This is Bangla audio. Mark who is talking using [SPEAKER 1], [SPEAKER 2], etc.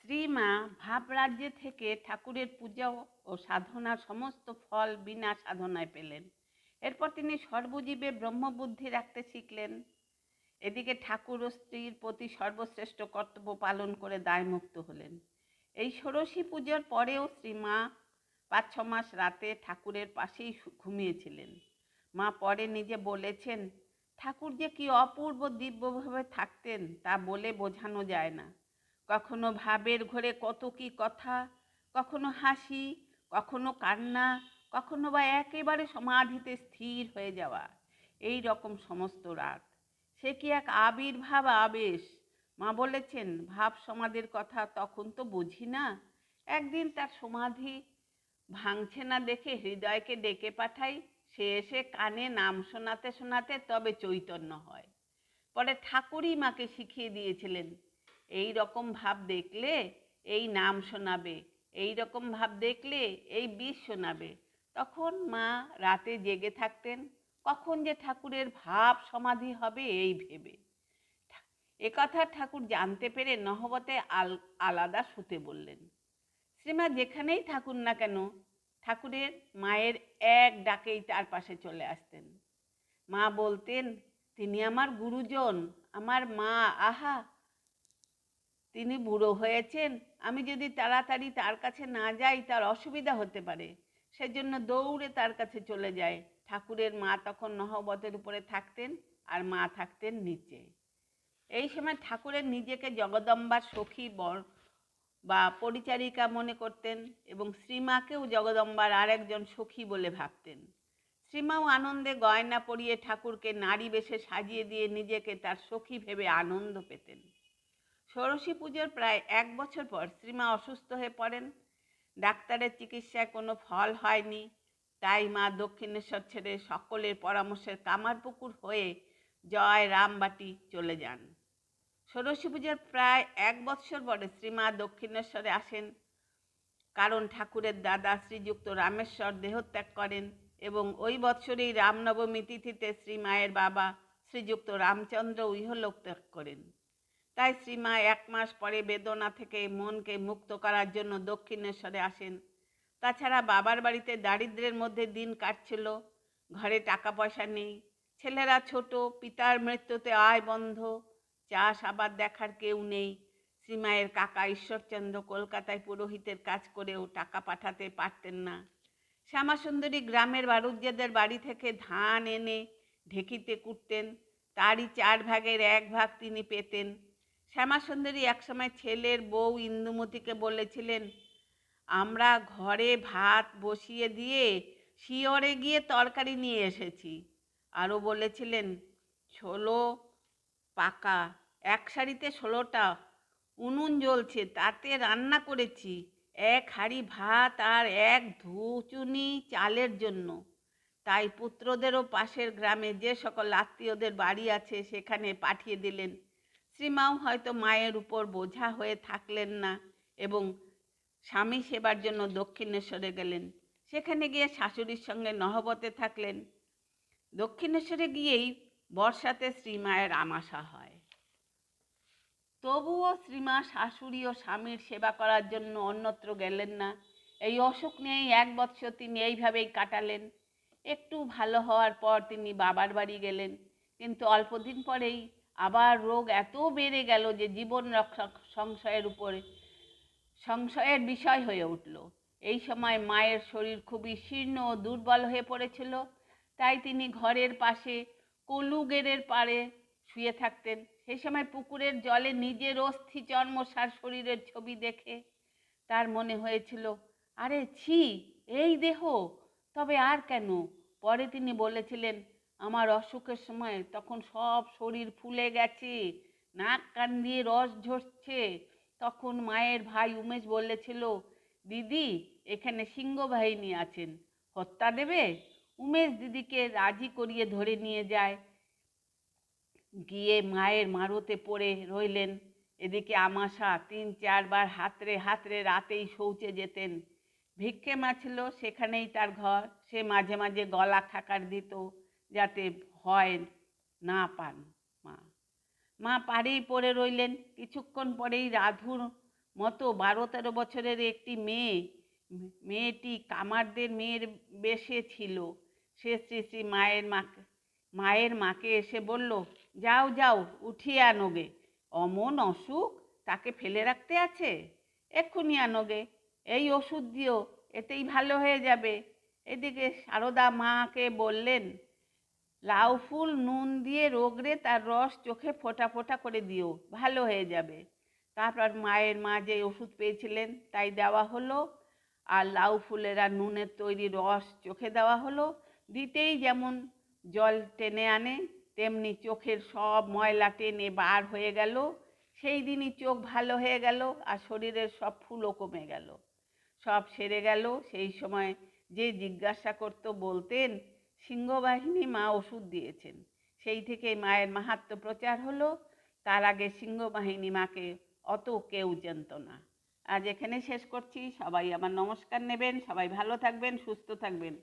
[SPEAKER 1] শ্রীমা ভাবরাজ্যে থেকে ঠাকুরের পূজা ও সাধনার সমস্ত ফল বিনা সাধনায় পেলেন। এরপর তিনি সর্বজীবে ব্রহ্মবুদ্ধি রাখতে শিখলেন। এদিকে ঠাকুর ও স্ত্রীর প্রতি সর্বশ্রেষ্ঠ কর্তব্য পালন করে দায়মুক্ত হলেন। এই ষোড়শী পুজোর পরেও শ্রীমা ৫-৬ মাস রাতে ঠাকুরের পাশেই ঘুমিয়েছিলেন। মা পরে নিজে বলেছেন, ঠাকুর যে কি অপূর্ব দিব্যভাবে থাকতেন তা বলে বোঝানো যায় না। কখনো ভাবের ঘোরে কত কি কথা, কখনো হাসি, কখনো কান্না, কখনো বা একেবারে সমাধিতে স্থির হয়ে যাওয়া, এই রকম সমস্ত রাত। সে কি এক আবির্ভাব আবেশ। মা বলেছেন, ভাব সমাধির কথা তখন তো বুঝি না। একদিন তার সমাধি ভাঙছে না দেখে হৃদয়কে ডেকে পাঠাই, সে এসে কানে নাম শোনাতে শোনাতে তবে চৈতন্য হয়। পরে ঠাকুরই মাকে শিখিয়ে দিয়েছিলেন, এই রকম ভাব দেখলে এই নাম শোনাবে, এই রকম ভাব দেখলে এই বিষ শোনাবে। তখন মা রাতে জেগে থাকতেন, কখন যে ঠাকুরের ভাব সমাধি হবে এই ভেবে। একথা ঠাকুর জানতে পেরে নহবতে আলাদা শুতে বললেন। শ্রীমা যেখানেই থাকুন না কেন, ঠাকুরের মায়ের এক ডাকেই তার পাশে চলে আসতেন। মা বলতেন, তিনি আমার গুরুজন, আমার মা। আহা, তিনি বুড়ো হয়েছেন, আমি যদি তাড়াতাড়ি তার কাছে না যাই তার অসুবিধা হতে পারে। সেজন্য দৌড়ে তার কাছে চলে যায়। ঠাকুরের মা তখন নহবতের উপরে থাকতেন আর মা থাকতেন নিচে। এই সময় ঠাকুরের নিজেকে জগদম্বার সখী বা পরিচারিকা মনে করতেন এবং শ্রীমাকেও জগদম্বার আরেকজন সখী বলে ভাবতেন। শ্রীমাও আনন্দে গয়না পরিয়ে ঠাকুরকে নারী বেশে সাজিয়ে দিয়ে নিজেকে তার সখী ভেবে আনন্দ পেতেন। ষোড়শী পুজোর প্রায় ১ বছর পর শ্রীমা অসুস্থ হয়ে পড়েন। ডাক্তারের চিকিৎসায় কোনো ফল হয়নি, তাই মা দক্ষিণেশ্বর ছেড়ে সকলের পরামর্শের কামারপুকুর হয়ে জয় রামবাটি চলে যান। ষোড়শী পুজোর প্রায় ১ বৎসর পরে শ্রীমা দক্ষিণেশ্বরে আসেন, কারণ ত্যাগের দাদা শ্রীযুক্ত রামেশ্বর দেহত্যাগ করেন এবং ওই বৎসরেই রামনবমী তিথিতে শ্রীমায়ের বাবা শ্রীযুক্ত রামচন্দ্র ইহলোক ত্যাগ করেন। তাই শ্রীমা ১ মাস পরে বেদনা থেকে মনকে মুক্ত করার জন্য দক্ষিণেশ্বরে আসেন। তাছাড়া বাবার বাড়িতে দারিদ্র্যের মধ্যে দিন কাটছিল, ঘরে টাকা পয়সা নেই, ছেলেরা ছোট, পিতার মৃত্যুতে আয় বন্ধ, চাষ আবাদ দেখার কেউ নেই। শ্রীমায়ের কাকা ঈশ্বরচন্দ্র কলকাতায় পুরোহিতের কাজ করেও টাকা পাঠাতে পারতেন না। শ্যামাসুন্দরী গ্রামের বারুজ্যেদের বাড়ি থেকে ধান এনে ঢেকিতে কুটতেন, তারই 4 ভাগের 1 ভাগ তিনি পেতেন। শ্যামাসুন্দরী একসময় ছেলের বউ ইন্দুমতিকে বলেছিলেন, আমরা ঘরে ভাত বসিয়ে দিয়ে শিয়রে গিয়ে তরকারি নিয়ে এসেছি। আরও বলেছিলেন, 16 পাকা, 1 সারিতে 16টা উনুন জ্বলছে, তাতে রান্না করেছি 1 হাঁড়ি ভাত আর 1 ধুচুনি চালের জন্য। তাই পুত্রদেরও পাশের গ্রামে যে সকল আত্মীয়দের বাড়ি আছে সেখানে পাঠিয়ে দিলেন। শ্রীমাও হয়তো মায়ের উপর বোঝা হয়ে থাকলেন না এবং স্বামী সেবার জন্য দক্ষিণেশ্বরে গেলেন। সেখানে গিয়ে শাশুড়ির সঙ্গে নহবতে থাকলেন। দক্ষিণেশ্বরে গিয়েই বর্ষাতে শ্রীমায়ের আমাশা হয়। তবুও শ্রীমা শাশুড়ি ও স্বামীর সেবা করার জন্য অন্যত্র গেলেন না। এই অসুখ নিয়েই 1 বৎসর তিনি এইভাবেই কাটালেন। একটু ভালো হওয়ার পর তিনি বাবার বাড়ি গেলেন, কিন্তু অল্পদিন পরেই আবার রোগ এত বেড়ে গেল যে জীবন রক্ষা সংশয়ের বিষয় হয়ে উঠল। এই সময় মায়ের শরীর খুবই শীর্ণ ও দুর্বল হয়ে পড়েছিল, তাই তিনি ঘরের পাশে কলুগেরের পাড়ে শুয়ে থাকতেন। সেই সময় পুকুরের জলে নিজের অস্থি চর্মসার শরীরের ছবি দেখে তার মনে হয়েছিল, আরে ছি, এই দেহ, তবে আর কেন? পরে তিনি বলেছিলেন, আমার অসুখের সময় তখন সব শরীর ফুলে গেছে, নাক কান দিয়ে রস ঝরছে। তখন মায়ের ভাই উমেশ বলেছিল, দিদি, এখানে সিংহ বাহিনী আছেন, হত্যা দেবে? উমেশ দিদিকে রাজি করিয়ে ধরে নিয়ে যায়। গিয়ে মায়ের মারুতে পড়ে রইলেন। এদিকে আমাশা 3-4 বার হাতড়ে হাতড়ে রাতেই শৌচে যেতেন। ভিক্ষে মাছিল, সেখানেই তার ঘর। সে মাঝে মাঝে গলা ঠাকার দিত যাতে ভয় না পান মা। মা পাড়েই পড়ে রইলেন। কিছুক্ষণ পরেই রাধুর মতো 12-13 বছরের একটি মেয়েটি কামারদের মেয়ের বেশে ছিল। সে শ্রী শ্রী মায়ের মাকে এসে বলল, যাও যাও উঠিয়ে আনোগে, অমন অসুখ, তাকে ফেলে রাখতে আছে, এক্ষুনি আনোগে, এই ওষুধ দিও, এতেই ভালো হয়ে যাবে। এদিকে সারদা মাকে বললেন, লাউ ফুল নুন দিয়ে রগড়ে তার রস চোখে ফোঁটা ফোঁটা করে দিও, ভালো হয়ে যাবে। তারপর মায়ের মা যে ওষুধ পেয়েছিলেন তাই দেওয়া হলো, আর লাউ ফুলের আর নুনের তৈরি রস চোখে দেওয়া হলো। দিতেই যেমন জল টেনে আনে, তেমনি চোখের সব ময়লা টেনে বার হয়ে গেল। সেই দিনই চোখ ভালো হয়ে গেল, আর শরীরের সব ফুলও কমে গেল, সব সেরে গেল। সেই সময় যে জিজ্ঞাসা করতো বলতেন, সিংহবাহিনী মা ওষুধ দিয়েছেন। সেই থেকে মায়ের মাহাত্ম্য প্রচার হলো। তার আগে সিংহবাহিনী মাকে অত কেউ জানত না। আজ এখানে শেষ করছি। সবাই আমার নমস্কার নেবেন। সবাই ভালো থাকবেন, সুস্থ থাকবেন।